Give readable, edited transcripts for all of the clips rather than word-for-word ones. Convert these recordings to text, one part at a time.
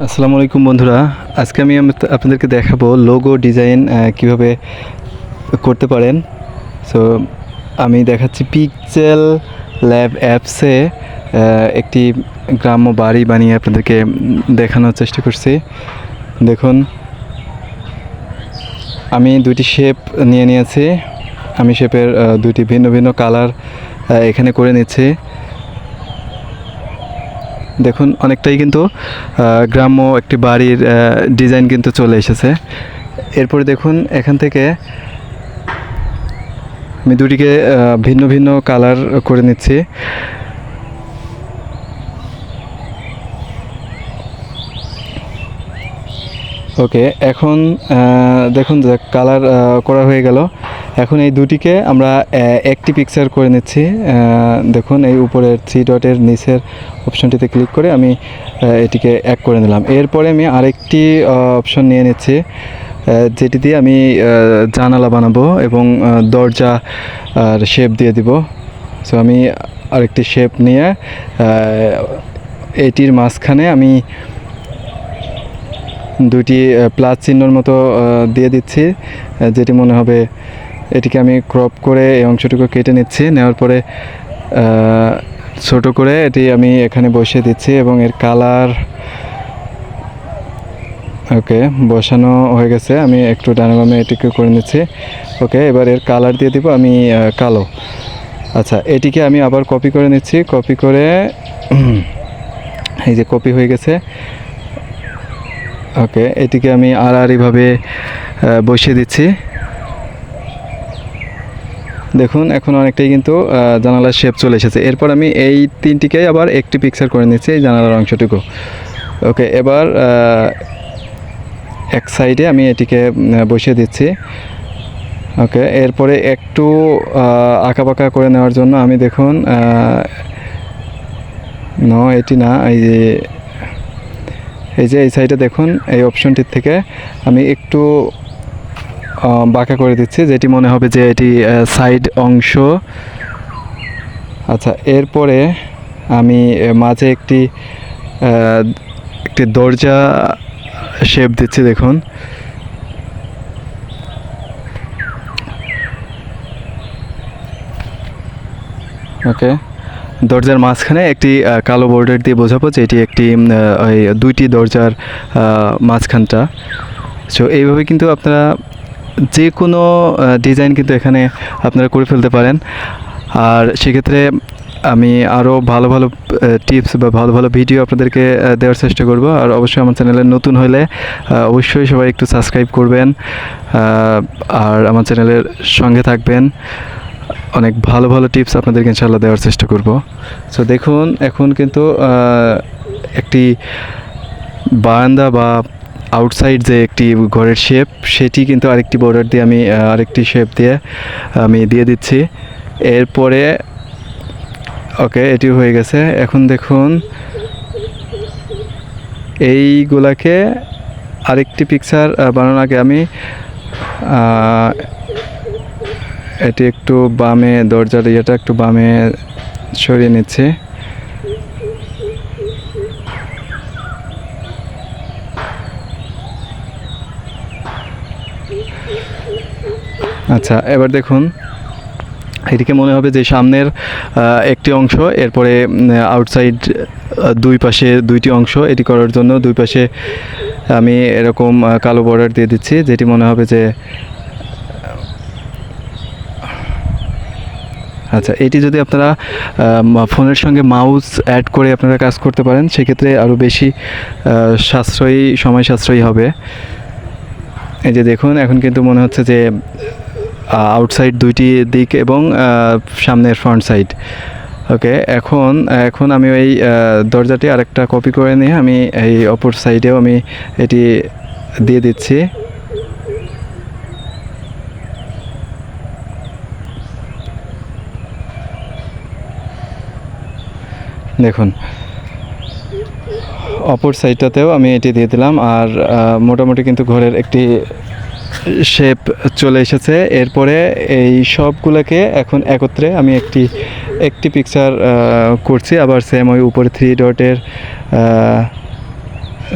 আসসালামু আলাইকুম বন্ধুরা, আজকে আমি আপনাদেরকে দেখাবো লোগো ডিজাইন কিভাবে করতে পারেন। সো আমি দেখাচ্ছি পিক্সেল ল্যাব অ্যাপসে একটি গ্রাম্য বাড়ি বানিয়ে আপনাদেরকে দেখানোর চেষ্টা করছি। দেখুন, আমি দুইটি শেপ নিয়ে নিয়েছি। আমি শেপের দুইটি ভিন্ন ভিন্ন কালার এখানে করে নিচ্ছি। দেখুন, অনেকটাই কিন্তু গ্রাম্য একটি বাড়ির ডিজাইন কিন্তু চলে এসেছে। এরপরে দেখুন, এখান থেকে আমি দুটিকে ভিন্ন ভিন্ন কালার করে নিচ্ছি। ওকে, এখন দেখুন যে কালার করা হয়ে গেল। এখন এই দুটিকে আমরা একটি পিকচার করে নিচ্ছি। দেখুন, এই উপরের 3 ডটের নিচের অপশনটিতে ক্লিক করে আমি এটিকে এক করে নিলাম। এরপরে আমি আরেকটি অপশন নিয়ে নিচ্ছি, যেটি দিয়ে আমি জানালা বানাবো এবং দরজা আর শেপ দিয়ে দিব। সো আমি আরেকটি শেপ নিয়ে এটির মাঝখানে আমি দুটি প্লাস চিহ্নর মতো দিয়ে দিচ্ছি, যেটি মনে হবে। এটিকে আমি ক্রপ করে এই অংশটুকু কেটে নিচ্ছি। নেওয়ার পরে ছোট করে এটি আমি এখানে বসিয়ে দিচ্ছি এবং এর কালার ওকে বসানো হয়ে গেছে। আমি একটু ডানে বামে এটিকে করে নিচ্ছি। ওকে, এবার এর কালার দিয়ে দিব আমি কালো। আচ্ছা, এটিকে আমি আবার কপি করে নিচ্ছি। কপি করে এই যে কপি হয়ে গেছে। ওকে, এটিকে আমি আড়াআড়িভাবে বসিয়ে দিচ্ছি। দেখুন, এখন অনেকটাই কিন্তু জানালার শেপ চলে এসেছে। এরপর আমি এই তিনটিকে আবার একটি পিকচার করে নিচ্ছি, এই জানালার অংশটুকু। ওকে, এবার এক সাইডে আমি এটিকে বসিয়ে দিচ্ছি। ওকে, এরপরে একটু আঁকাবাঁকা করে নেওয়ার জন্য আমি দেখুন এটি না, এই যে এই সাইডে দেখুন, এই অপশনটির থেকে আমি একটু বাঁকা করে দিচ্ছি, যেটি মনে হবে যে এটি সাইড অংশ। আচ্ছা, এরপরে আমি মাঝে একটি দরজা শেপ দিচ্ছি। দেখুন, ওকে, দরজার মাঝখানে একটি কালো বর্ডার দিয়ে বোঝাবো যে এটি একটি ওই দুইটি দরজার মাঝখানটা। সো এইভাবে কিন্তু আপনারা যে কোনো ডিজাইন কিন্তু এখানে আপনারা করে ফেলতে পারেন। আর সেক্ষেত্রে আমি আরও ভালো ভালো টিপস বা ভালো ভালো ভিডিও আপনাদেরকে দেওয়ার চেষ্টা করব। আর অবশ্যই আমার চ্যানেলে নতুন হলে অবশ্যই সবাই একটু সাবস্ক্রাইব করবেন আর আমার চ্যানেলের সঙ্গে থাকবেন। অনেক ভালো ভালো টিপস আপনাদেরকে ইনশাআল্লাহ দেওয়ার চেষ্টা করব। সো দেখুন, এখন কিন্তু একটি বারান্দা বা আউটসাইড যে একটি ঘরের শেপ, সেটি কিন্তু আরেকটি বর্ডার দিয়ে আমি আরেকটি শেপ দিয়ে আমি দিয়ে দিচ্ছি। এরপরে ওকে, এটিও হয়ে গেছে। এখন দেখুন, এইগুলাকে আরেকটি পিকচার বানানোর আগে আমি এটি একটু বামে, দরজার ইয়েটা একটু বামে সরিয়ে নিচ্ছি। আচ্ছা, এবার দেখুন, এটিকে মনে হবে যে সামনের একটি অংশ, এরপরে আউটসাইড দুই পাশে দুইটি অংশ। এটি করার জন্য দুই পাশে আমি এরকম কালো বর্ডার দিয়ে দিচ্ছি, যেটি মনে হবে যে আচ্ছা, এটি যদি আপনারা ফোনের সঙ্গে মাউস অ্যাড করে আপনারা কাজ করতে পারেন, সেক্ষেত্রে আরও বেশি সময় সাশ্রয়ী হবে। এই যে দেখুন, এখন কিন্তু মনে হচ্ছে যে আউটসাইড দুইটি দিক এবং সামনের ফ্রন্ট সাইড। ওকে, এখন আমি ওই দরজাটি আরেকটা কপি করে নিয়ে আমি এই অপর সাইডেও আমি এটি দিয়ে দিচ্ছি। দেখুন, অপর সাইডটাতেও আমি এটি দিয়ে দিলাম। আর মোটামুটি কিন্তু ঘরের একটি শেপ চলে এসেছে। এরপরে এই সবগুলোকে এখন একত্রে আমি একটি পিকচার করছি। আবার সেম ওই উপরে 3 ডটের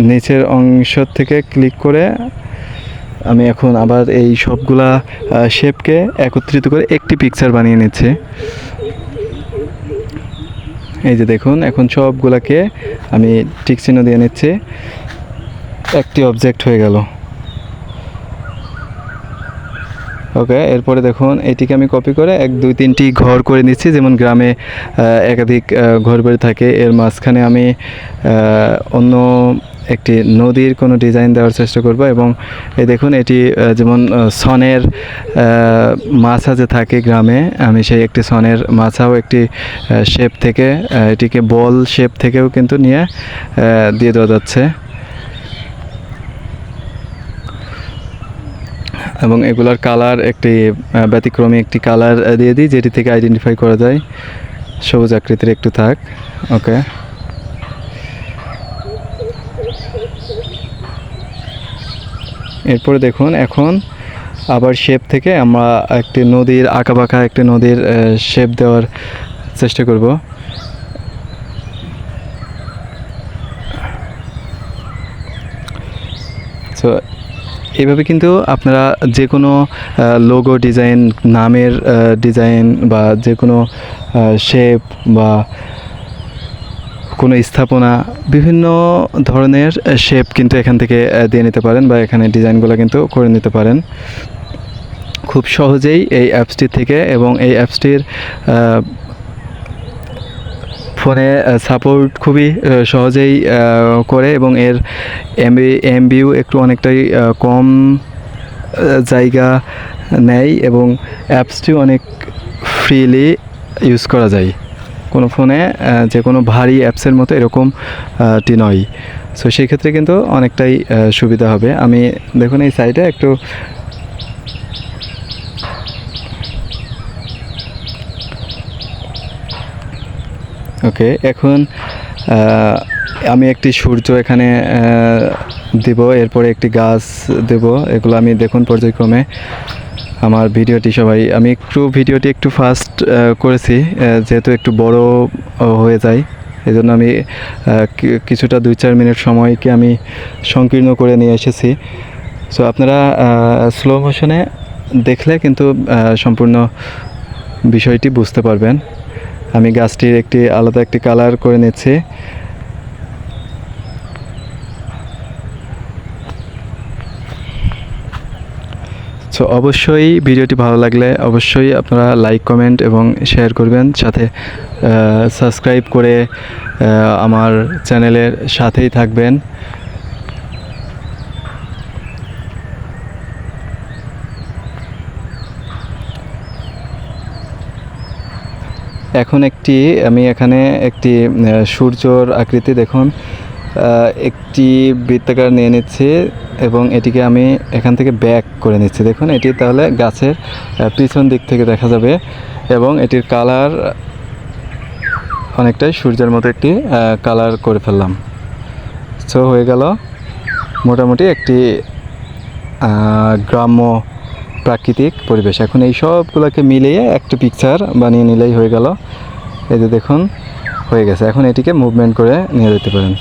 নিচের অংশ থেকে ক্লিক করে আমি এখন আবার এই সবগুলা শেপকে একত্রিত করে একটি পিকচার বানিয়ে নিচ্ছি। এই যে দেখুন, এখন সবগুলাকে আমি টিক চিহ্ন দিয়ে নিচ্ছি, একটি অবজেক্ট হয়ে গেল। ওকে, এরপরে দেখুন এটিকে আমি কপি করে 1 2 3টি ঘর করে নিচ্ছি। যেমন গ্রামে একাধিক ঘর বাড়ি থাকে, এর মাঝখানে আমি অন্য একটি নদীর কোনো ডিজাইন দেওয়ার চেষ্টা করব। এবং এই দেখুন এটি যেমন সনের মাছা যে থাকে গ্রামে, আমি সেই একটি সনের মাছাও একটি শেপ থেকে এটিকে বল শেপ থেকেও কিন্তু নিয়ে দিয়ে দেওয়া যাচ্ছে। এবং এগুলার কালার একটি ব্যতিক্রমী একটি কালার দিয়ে দিই, যেটি থেকে আইডেন্টিফাই করা যায় সবুজ আকৃতির একটু থাক। ওকে, এরপরে দেখুন এখন আবার শেপ থেকে আমরা একটি নদীর আঁকাবাঁকা একটি নদীর শেপ দেওয়ার চেষ্টা করব। সো এইভাবে কিন্তু আপনারা যে কোনো লোগো ডিজাইন, নামের ডিজাইন বা যে কোনো শেপ বা কোনো স্থাপনা, বিভিন্ন ধরনের শেপ কিন্তু এখান থেকে দিয়ে নিতে পারেন বা এখানে ডিজাইনগুলো কিন্তু করে নিতে পারেন খুব সহজেই এই অ্যাপসটি থেকে। এবং এই অ্যাপসটির ফোনে সাপোর্ট খুবই সহজেই করে এবং এর এমবিও একটু অনেকটাই কম জায়গা নেয় এবং অ্যাপসটি অনেক ফ্রিলি ইউজ করা যায়। কোনো ফোনে যে কোনো ভারী অ্যাপসের মতো এরকমটি নয়। সো সেই ক্ষেত্রে কিন্তু অনেকটাই সুবিধা হবে। আমি দেখুন এই সাইডে একটু ওকে, এখন আমি একটি সূর্য এখানে দেব, এরপরে একটি গাছ দেব। এগুলো আমি দেখুন পর্যায়ক্রমে আমার ভিডিওটি আমি ভিডিওটি একটু ফাস্ট করেছি, যেহেতু একটু বড় হয়ে যায়, এই জন্য আমি কিছুটা 2-4 মিনিট সময়কে আমি সংকীর্ণ করে নিয়ে এসেছি। সো আপনারা স্লো মোশনে দেখলে কিন্তু সম্পূর্ণ বিষয়টি বুঝতে পারবেন। আমি গাছটির আলাদা একটি কালার করে নিচ্ছি। সো অবশ্যই ভিডিওটি ভালো লাগলে অবশ্যই আপনারা লাইক, কমেন্ট এবং শেয়ার করবেন, সাথে সাবস্ক্রাইব করে আমার চ্যানেলের সাথেই থাকবেন। এখন আমি এখানে একটি সূর্যর আকৃতি দেখুন একটি বৃত্তাকার নিয়ে নিচ্ছি এবং এটিকে আমি এখান থেকে ব্যাক করে নিচ্ছি। দেখুন এটি তাহলে গাছের পিছন দিক থেকে দেখা যাবে এবং এটির কালার অনেকটাই সূর্যের মতো একটি কালার করে ফেললাম। সো হয়ে গেল মোটামুটি একটি গ্রাম্য প্রাকৃতিক পরিবেশ। এখন এই সবগুলোকে মিলিয়ে একটা পিকচার বানিয়ে নিলেই হয়ে গেল। এই যে দেখুন হয়ে গেছে। এখন এটিকে মুভমেন্ট করে নিয়ে যেতে পারেন।